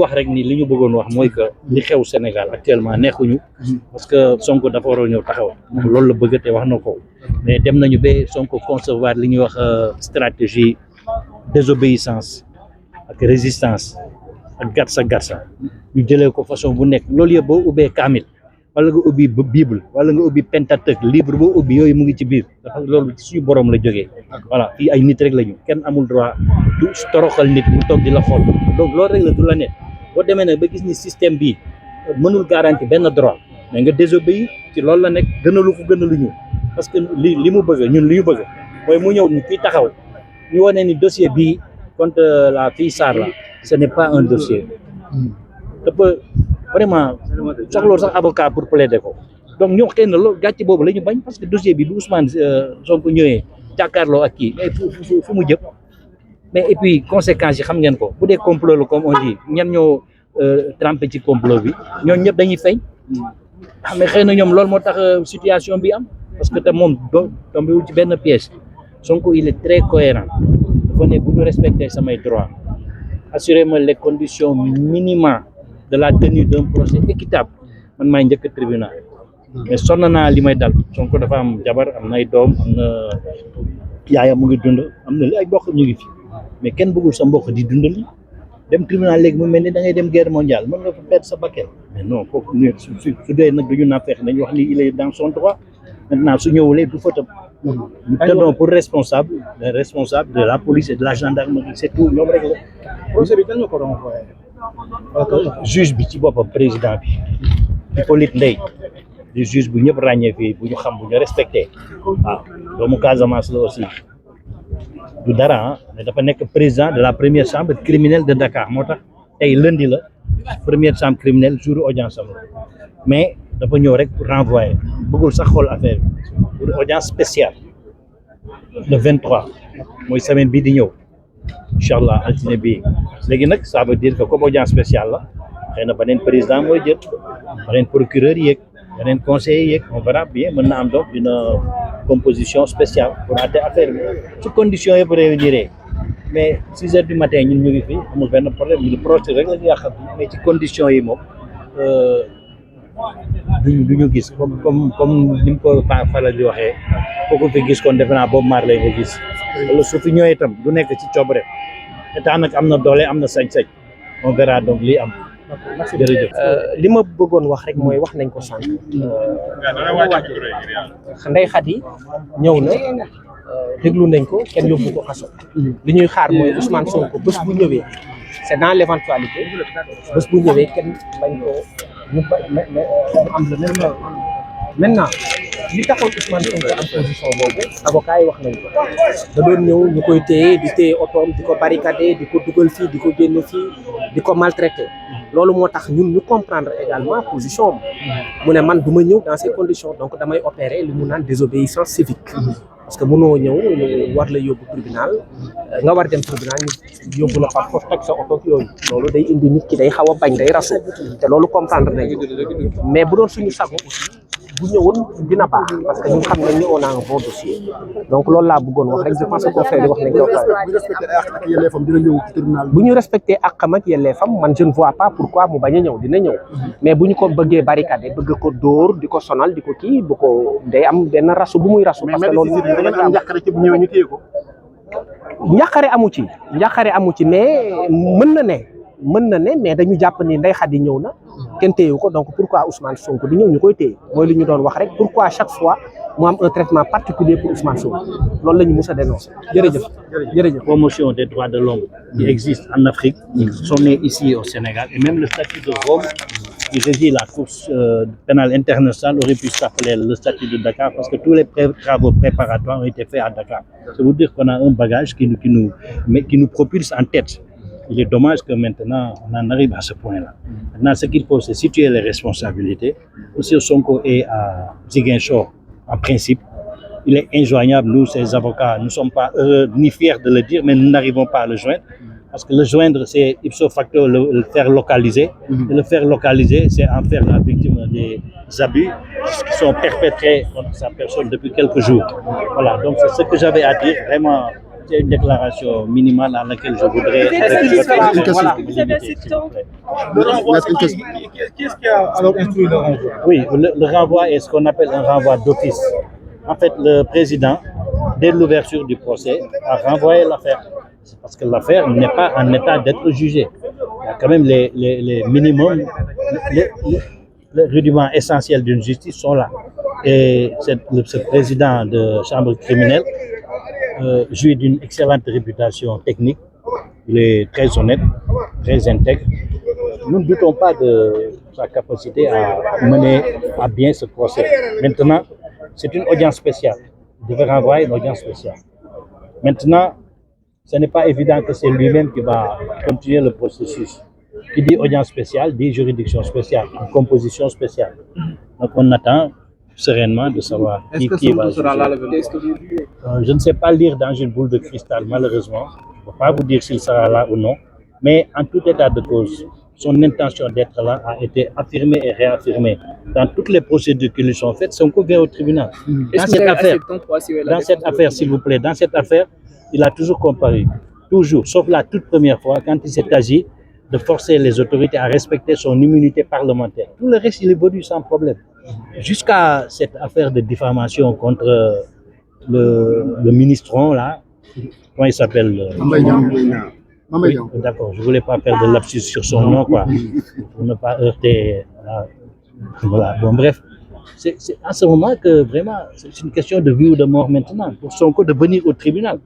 wax rek ni li ñu bëggoon wax mooy que li xew Sénégal actuellement neexuñu parce que Sonko dafa war a ñëw taxaw ndax loolu la bëgg te wax na ko mais dem nañu ba Sonko concevoir li ñuy wax stratégie désobéissance ak résistance ak gatsa ñu jëlee ko façon bu nekk loolu yëpp boo ubbee kaamil wala nga ubbi bible wala nga ubbi pentateuque livre boo ubbi yooyu mu ngi ci biir dafa loolu suñu borom la jógee voilà fii ay nit rek lañu kenn amul droit du toroxal nit mu toog di la xool donc loolu rek la du la net boo demee nag ba gis ni système bii mënul garanti benn droit mais nga désobéir ci loolu la nekk gënaluñu parce que li mu bëgg ñun li ñu bëgg mooy mu ñëw ni fii taxaw ñu wane ni dossier bii contre la fille Sarr la ce n'est pas un dossier dafa vraiment soxloolu sax avocat pour plaider ko donc ñoo xëy na loolu gàcce boobu la ñu bañ parce que dossier bi bu Ousmane Sonko ñëwee jàkkaarloo ak kii mais fu mu jëm mais et puis conséquences yi xam ngeen ko bu dee complot la comme on dit ñan ñoo trempé ci complot bi ñooñu ñëpp dañuy feeñ mais xëy na ñoom loolu moo tax situation bi am parce que te moom tombé wu ci benn piège Sonko il est très cohérent dafa ne bu ñu respecter samay droits assurément les conditions minimales de la tenue d'un procès équitable man maay njëkk tribunal mais sonn naa li may dal Sonko dafa am jabar am nay doom am na yaayam mu ngi dund am na li ay mbokk ñu ngi fi mais kenn bëggul sa mbokk di dundal dem tribunal léegi mu mel ni da ngay dem guerre mondiale mën nga fa perdre sa bakkan mais non kooku su dee nag duñu naa feex nañu wax ni il est dans son droit maintenant su ñëwulee du fa tam nous tenons pour responsable les responsables de la police et de la gendarmerie c'est tout ñoom rek la procès bi kan nga ko renvoyé juge bi ci boppam président bi Hippolyte Ndeye di juge bu ñëpp ràññee fii bu ñu xam bu ñu respecté waaw doomu Casamance la aussi du dara mais dafa nekk président de la première chambre criminelle de Dakar moo tax tey lundi la première chambre criminelle jour audience am mais dafa ñëw rek pour renvoyer bëggul sax xool affaire bi pour audience spéciale le 23 mooy semaine bii di ñëw incha allah altine bii léegi nag ça veut dire que comme audience spéciale la xëy na beneen président mooy jël beneen procureur yeeg beneen conseiller yeeg on verra bien mën na am donc une composition spéciale pour àtte affaire bi su conditions yëpp réunir mais 6 heures du matin ñun ñu ngi fi amul benn problème ñu procès rek la ñu yàqal mais ci conditions yi moom duñu gis comme ni mu ko faral di waxee boo ko fi gis kon defe naa boobu maar lay nga gis wala su fi ñëwee itam du nekk ci coobare état nag am na doole am na sañ-sañ on verra donc lii am jërëjëf li ma bëggoon wax rek mooy wax nañ ko sànq Ndeye Khady ñëw na déglu nañ ko kenn yóbbu ko kaso li ñuy xaar mooy Ousmane Sonko bés bu ñëwee c'est dans l'éventualité bés bu ñëwee kenn bañ ko ñu am le même maintenant li taxoon Ousmane Sonko am position boobu avocat yi wax nañ ko da doon ñëw ñu koy téye di téye otoom di ko barricader di ko dugal fii di ko génne fii di ko maltraiter loolu moo tax ñun ñu comprendre également position mu ne man du ma ñëw dans ces conditions donc damay opérer li mu naan désobéissance civique parce que mënoo ñëw war la yóbbu tribunal nga war dem tribunal ñu yóbbu la par force teg sa oto yooyu loolu day indi nit ki day xaw a bañ day rasu te loolu comprendre nañ ko mais bu doon suñu sago aussi bu ñëwoon dina baax parce que ñun xam nañ ni on a un bon dossier donc loolu laa bëggoon wax rek je pense que confrère yi wax nañ ko bu ñu respecté àqam ak yelleefam man je ne vois pas pourquoi mu bañ a ñëw dina ñëw mais bu ñu ko bëggee barricade bëgg ko dóor di ko sonal di ko kii bu ko day am benn rasu bu muy rasu parce que loolu njàqare amu ci mais mën na ne mais dañu jàpp ni Ndeye Khady ñëw na kenn téyewu ko donc pourquoi Ousmane Sonko di ñëw ñu koy téye mooy li ñu doon wax rek pourquoi chaque fois mu am un traitement particulier pour Ousmane Sonko loolu la ñu mus a dénoncer jërëjëf promotion des droits de l'homme qui existe en Afrique sont nés ici au Sénégal et même le statut de Rome qui régit la Cour pénale internationale aurait pu s'appeler le statut de Dakar parce que tous les travaux préparatoires ont été faits à Dakar. Ça veut dire qu'on a un bagage qui nous propulse en tête. Il est dommage que maintenant on en arrive à ce point-là. Maintenant, ce qu'il faut, c'est situer les responsabilités. M. Sonko est à Ziguinchor, en principe. Il est injoignable. Nous, ces avocats, nous ne sommes pas heureux ni fiers de le dire, mais nous n'arrivons pas à le joindre. Parce que le joindre, c'est ipso facto le faire localiser. Et le faire localiser, c'est en faire la victime des abus qui sont perpétrés contre sa personne depuis quelques jours. Voilà, donc c'est ce que j'avais à dire. Vraiment, c'est une déclaration minimale à laquelle je voudrais... Voilà. Vous avez assez de temps. Le renvoi, qu'est-ce qui a alors instruit le renvoi? Oui, le renvoi est ce qu'on appelle un renvoi d'office. En fait, le président, dès l'ouverture du procès, a renvoyé l'affaire. Parce que l'affaire n'est pas en état d'être jugée. Il y a quand même les minimums, les rudiments essentiels d'une justice sont là. Et ce président de chambre criminelle jouit d'une excellente réputation technique. Il est très honnête, très intègre. Nous ne doutons pas de sa capacité à mener à bien ce procès. Maintenant, c'est une audience spéciale. Il devait renvoyer une audience spéciale. Maintenant, ce n'est pas évident que c'est lui-même qui va continuer le processus. Qui dit audience spéciale, dit juridiction spéciale, une composition spéciale. Donc on attend sereinement de savoir qui va juger. Je ne sais pas lire dans une boule de cristal, malheureusement. Je ne peux pas vous dire s'il sera là ou non. Mais en tout état de cause, son intention d'être là a été affirmée et réaffirmée. Dans toutes les procédures qui lui sont faites, Sonko vient au tribunal. Dans cette affaire, s'il vous plaît, dans cette affaire, il a toujours comparu. Toujours, sauf la toute première fois, quand il s'est agi de forcer les autorités à respecter son immunité parlementaire. Tout le reste, il est venu sans problème. Jusqu'à cette affaire de diffamation contre le ministron, là, comment il s'appelle oui, d'accord, je ne voulais pas faire de lapsus sur son nom, quoi, pour ne pas heurter. Voilà, bon, bref. C'est à ce moment que vraiment, c'est une question de vie ou de mort maintenant, pour Sonko de venir au tribunal.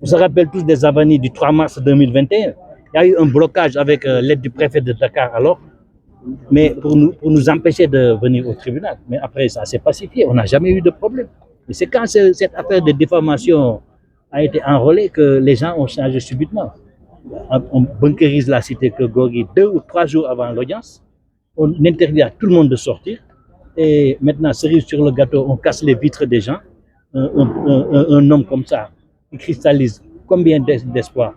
On se rappelle tous des avanies du 3 mars 2021. Il y a eu un blocage avec l'aide du préfet de Dakar alors, mais pour nous empêcher de venir au tribunal. Mais après, ça s'est pacifié, on n'a jamais eu de problème. Et c'est quand cette affaire de diffamation a été enrôlée que les gens ont changé subitement. On bunkérise la cité que Gorgui 2 ou 3 jours avant l'audience. On interdit à tout le monde de sortir. Et maintenant, cerise sur le gâteau, on casse les vitres des gens. Un homme comme ça, il cristallise combien d'espoir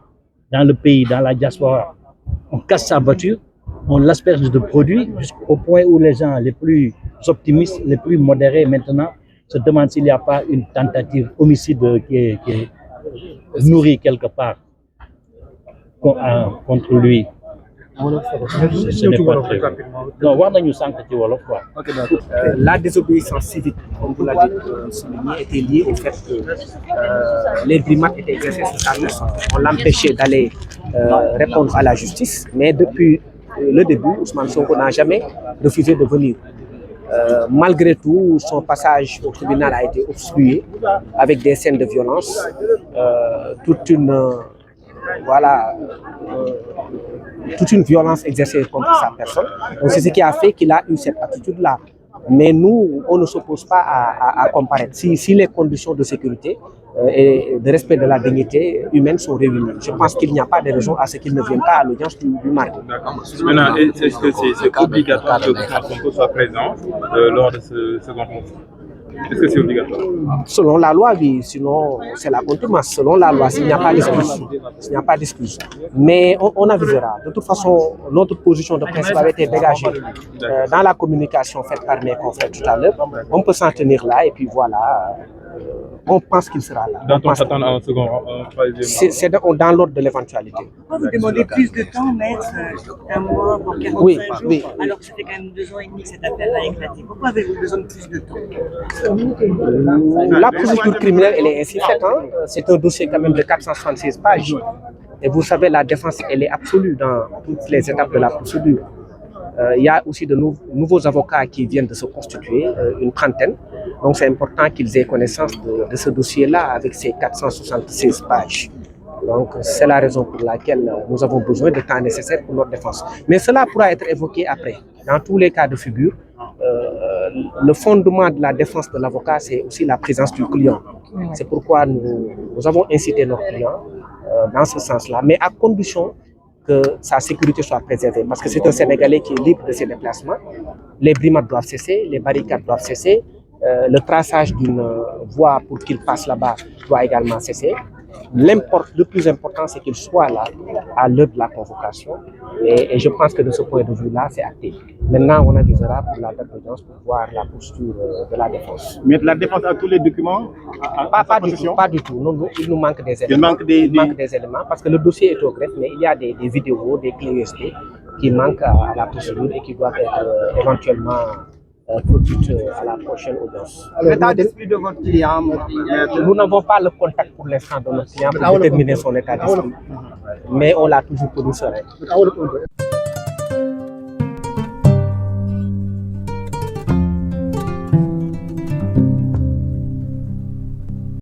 dans le pays, dans la diaspora. On casse sa voiture, on l'asperge de produits jusqu'au point où les gens les plus optimistes, les plus modérés maintenant se demandent s'il n'y a pas une tentative homicide qui est nourrie quelque part contre lui. Ce n'est pas très vrai. Non, war nañu sànq ci wolof quoi. La désobéissance civique, comme vous l'avez souligné, était liée au fait que les primates étaient exercés sur sa personne. On l'empêchait d'aller répondre à la justice, mais depuis le début, Ousmane Sonko n'a jamais refusé de venir. Malgré tout, son passage au tribunal a été obstrué avec des scènes de violence, toute une violence exercée contre sa personne. Donc c'est ce qui a fait qu'il a eu cette attitude-là. Mais nous, on ne s'oppose pas à comparaître. Si les conditions de sécurité et de respect de la dignité humaine sont réunies, je pense qu'il n'y a pas de raison à ce qu'il ne vienne pas à l'audience du mardi. Maintenant, est-ce que c'est obligatoire que Sonko soit présent lors de ce second procès? Est-ce que c'est obligatoire? Selon la loi, oui. Sinon, c'est la contumace. Selon la loi, s'il n'y a pas d'excuse. S'il n'y a pas d'excuse. Mais on avisera. De toute façon, notre position de principe avait été dégagée dans la communication faite par mes confrères tout à l'heure. On peut s'en tenir là et puis voilà. On pense qu'il sera là. Donc on s'attend à un second, troisième. C'est dans l'ordre de l'éventualité. Pourquoi vous demandez plus de temps, maître, un mois pour 45 Oui, jours, oui. alors que ça fait quand même 2 ans et demi que cette affaire a éclaté? Pourquoi avez-vous besoin de plus de temps? La procédure criminelle, elle est ainsi faite. Hein. C'est un dossier quand même de 476 pages. Et vous savez, la défense, elle est absolue dans toutes les étapes de la procédure. Il y a aussi de nouveaux avocats qui viennent de se constituer, une trentaine. Donc c'est important qu'ils aient connaissance de ce dossier-là avec ses 476 pages. Donc c'est la raison pour laquelle nous avons besoin de temps nécessaire pour notre défense. Mais cela pourra être évoqué après. Dans tous les cas de figure, le fondement de la défense de l'avocat, c'est aussi la présence du client. C'est pourquoi nous avons incité nos clients dans ce sens-là, mais à condition que sa sécurité soit préservée. Parce que c'est un Sénégalais qui est libre de ses déplacements. Les brimades doivent cesser, les barricades doivent cesser, le traçage d'une voie pour qu'il passe là-bas doit également cesser. Le plus important, c'est qu'il soit là à l'heure de la convocation. Et je pense que de ce point de vue-là, c'est acté. Maintenant, on avisera pour la date d'audience pour voir la posture de la défense. Mais la défense a tous les documents Pas du tout. Non, il nous manque des éléments. Il manque des éléments parce que le dossier est au greffe, mais il y a des vidéos, des clés USB qui manquent à la procédure et qui doivent être éventuellement produites à la prochaine audience. L'état d'esprit de votre client, Nous n'avons pas le contact pour l'instant de notre client pour déterminer son état d'esprit, mais on l'a toujours connu serein.